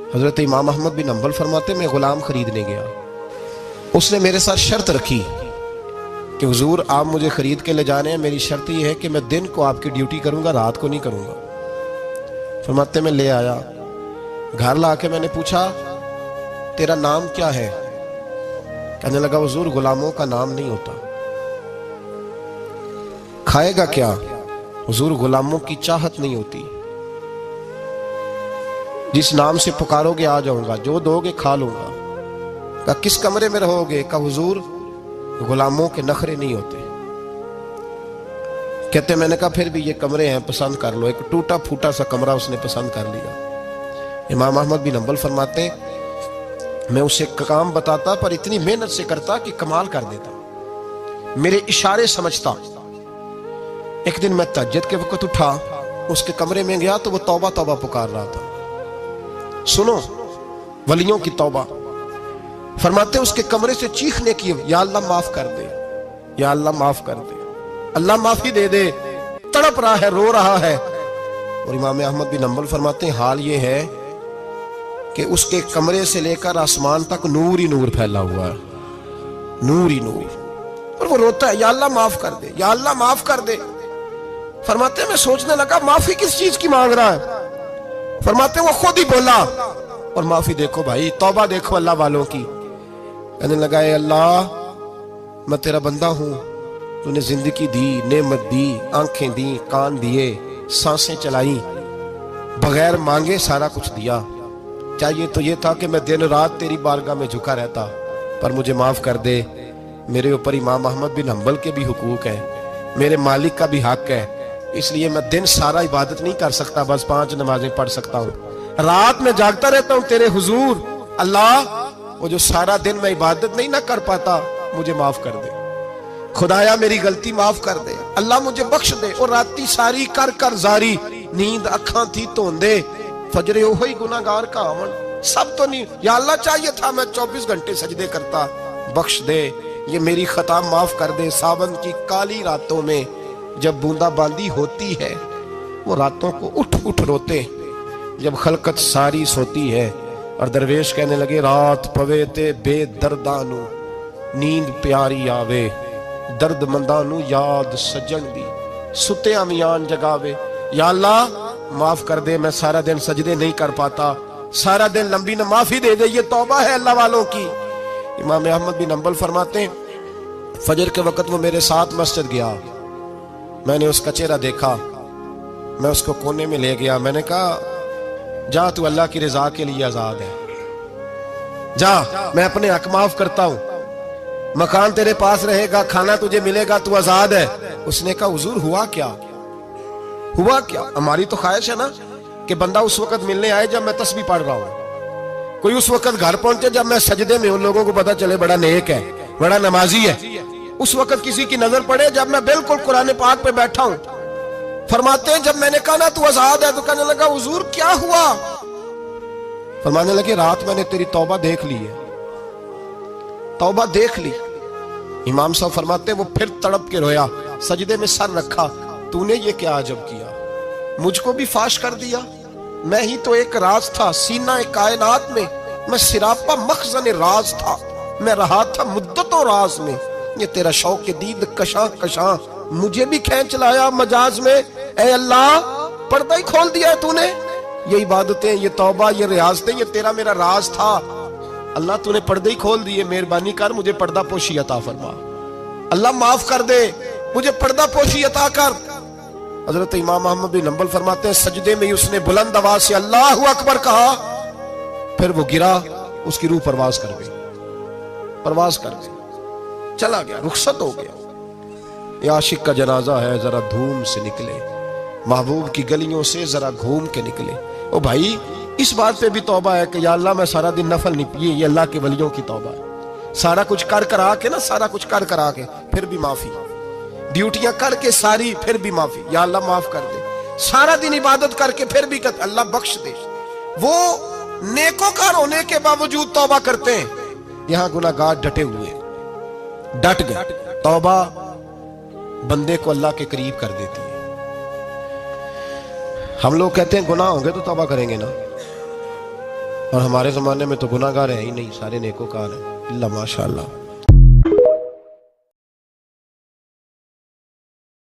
हजरत इमाम अहमद बिन हम्बल फरमाते मैं गुलाम खरीदने गया, उसने मेरे साथ शर्त रखी कि हुजूर आप मुझे खरीद के ले जाने हैं, मेरी शर्त यह है कि मैं दिन को आपकी ड्यूटी करूंगा, रात को नहीं करूंगा। फरमाते मैं ले आया, घर ला के मैंने पूछा तेरा नाम क्या है? कहने लगा हुजूर गुलामों का नाम नहीं होता। खाएगा क्या? हुजूर गुलामों की चाहत नहीं होती, जिस नाम से पुकारोगे आ जाऊंगा, जो दोगे खा लूंगा। कहा किस कमरे में रहोगे? कहा हुजूर गुलामों के नखरे नहीं होते। कहते मैंने कहा फिर भी ये कमरे हैं, पसंद कर लो। एक टूटा फूटा सा कमरा उसने पसंद कर लिया। इमाम अहमद बिन हम्बल फरमाते मैं उसे काम बताता पर इतनी मेहनत से करता कि कमाल कर देता, मेरे इशारे समझता। एक दिन मैं तहज्जुद के वक्त उठा, उसके कमरे में गया तो वो तौबा तौबा पुकार रहा था। सुनो वलियों की तौबा। फरमाते उसके कमरे से चीखने की, या अल्लाह माफ कर दे, या अल्लाह माफ कर दे, अल्लाह माफी दे दे। तड़प रहा है, रो रहा है। और इमाम अहमद बिन हम्बल फरमाते हैं हाल ये है कि उसके कमरे से लेकर आसमान तक नूर ही नूर फैला हुआ है, नूर ही नूर। और वो रोता है या अल्लाह माफ कर दे, या अल्लाह माफ कर दे। फरमाते मैं सोचने लगा माफी किस चीज की मांग रहा है। फरमाते वो खुद ही बोला और माफी देखो भाई, तौबा देखो अल्लाह वालों की। कहने लगा अल्लाह मैं तेरा बंदा हूं, तूने जिंदगी दी, नेमत दी, आंखें दी, कान दिए, सांसें चलाई, बगैर मांगे सारा कुछ दिया। चाहिए तो ये था कि मैं दिन रात तेरी बारगाह में झुका रहता, पर मुझे माफ कर दे। मेरे ऊपर इमाम अहमद बिन हम्बल के भी हुकूक है, मेरे मालिक का भी हक है, इसलिए मैं दिन सारा इबादत नहीं कर सकता, बस 5 नमाजें पढ़ सकता हूँ। रात में जागता रहता हूँ तेरे हुजूर। अल्लाह वो जो सारा दिन मैं इबादत नहीं ना कर पाता, मुझे माफ कर दे। खुदाया मेरी गलती माफ कर दे, अल्लाह मुझे बख्श दे। और राती सारी कर कर जारी, नींद अखा थी धोंदे, फजरे ओ ही गुनाहगार का आवन। सब तो नहीं, या अल्लाह चाहिए था मैं 24 घंटे सजदे करता, बख्श दे, ये मेरी खता माफ कर दे। सावन की काली रातों में जब बूंदाबांदी होती है, वो रातों को उठ उठ रोते, जब खलकत सारी सोती है। और दरवेश कहने लगे रात पवे ते बेदर्दानू, नींद प्यारी आवे, दर्द मंदानू याद सजन दी, सुते अमियान जगावे। या अल्लाह माफ कर दे, मैं सारा दिन सजदे नहीं कर पाता, सारा दिन लंबी न माफी दे दे। ये तौबा है अल्लाह वालों की। इमाम अहमद बिन हम्बल फरमाते फजर के वक्त वो मेरे साथ मस्जिद गया, मैंने उसका चेहरा देखा, मैं उसको कोने में ले गया। मैंने कहा जा तू अल्लाह की रजा के लिए आजाद है, जा मैं अपने हक माफ करता हूं, मकान तेरे पास रहेगा, खाना तुझे मिलेगा, तू आजाद है। उसने कहा हुजूर हुआ क्या? हुआ क्या? हमारी तो ख्वाहिश है ना कि बंदा उस वक्त मिलने आए जब मैं तस्बीह पढ़ रहा हूं, कोई उस वक्त घर पहुंचे जब मैं सजदे में हूं, लोगों को पता चले बड़ा नेक है, बड़ा नमाजी है। उस वक्त किसी की नजर पड़े जब मैं बिल्कुल कुरान पाक पे बैठा हूं। फरमाते हैं जब मैंने कहा ना तू आजाद है, तो कहने लगा हुजूर क्या हुआ? फरमाने लगे रात मैंने तेरी तौबा देख ली है, तौबा देख ली। इमाम साहब फरमाते वो फिर तड़प के रोया, सजदे में सर रखा, तूने ये क्या अजब किया, मुझको भी फाश कर दिया। मैं ही तो एक राज था, सीना एक कायनात में, मैं सिरापा मखजन राज था, मैं रहा था मुद्दतों राज में। ये तेरा शौक के दीद कशा कशा मुझे भी खींच लाया मजाज में। ए अल्लाह पर्दा ही खोल दिया तूने, ये इबादतें, ये तौबा, ये रियाजतें, ये तेरा मेरा राज था। अल्लाह तूने पर्दे ही खोल दिए, मेहरबानी कर मुझे पर्दा पोशी अता फरमा। अल्लाह माफ कर दे, मुझे पर्दा पोशी अता कर। हजरत इमाम अहमद बिन हम्बल फरमाते हैं सजदे में उसने बुलंद आवाज से अल्लाहु अकबर कहा, फिर वो गिरा, उसकी रूह परवाज कर गई, परवाज कर गई, चला गया, रुखसत हो गया। ये आशिक का जनाजा है, जरा धूम से निकले, महबूब की गलियों से जरा घूम के निकले। ओ भाई इस बात पे भी तौबा है कि या अल्लाह मैं सारा दिन नफल नहीं पिए, ये अल्लाह के वलियों की तौबा है। सारा कुछ कर कर आके ना, सारा कुछ कर कर आके फिर भी माफी, ड्यूटियां करके सारी फिर भी माफी, या अल्लाह माफ कर दे। सारा दिन इबादत करके फिर भी कर अल्लाह बख्श दे। वो नेकोकार होने के बावजूद तौबा करते हैं, यहां गुनाहगार डटे हुए, डट गए। तौबा बंदे को अल्लाह के करीब कर देती है। हम लोग कहते हैं गुनाह होंगे तो तौबा करेंगे ना, और हमारे ज़माने में तो गुनाहगार है ही नहीं, सारे नेकोकार हैं, इल्ला माशाअल्लाह।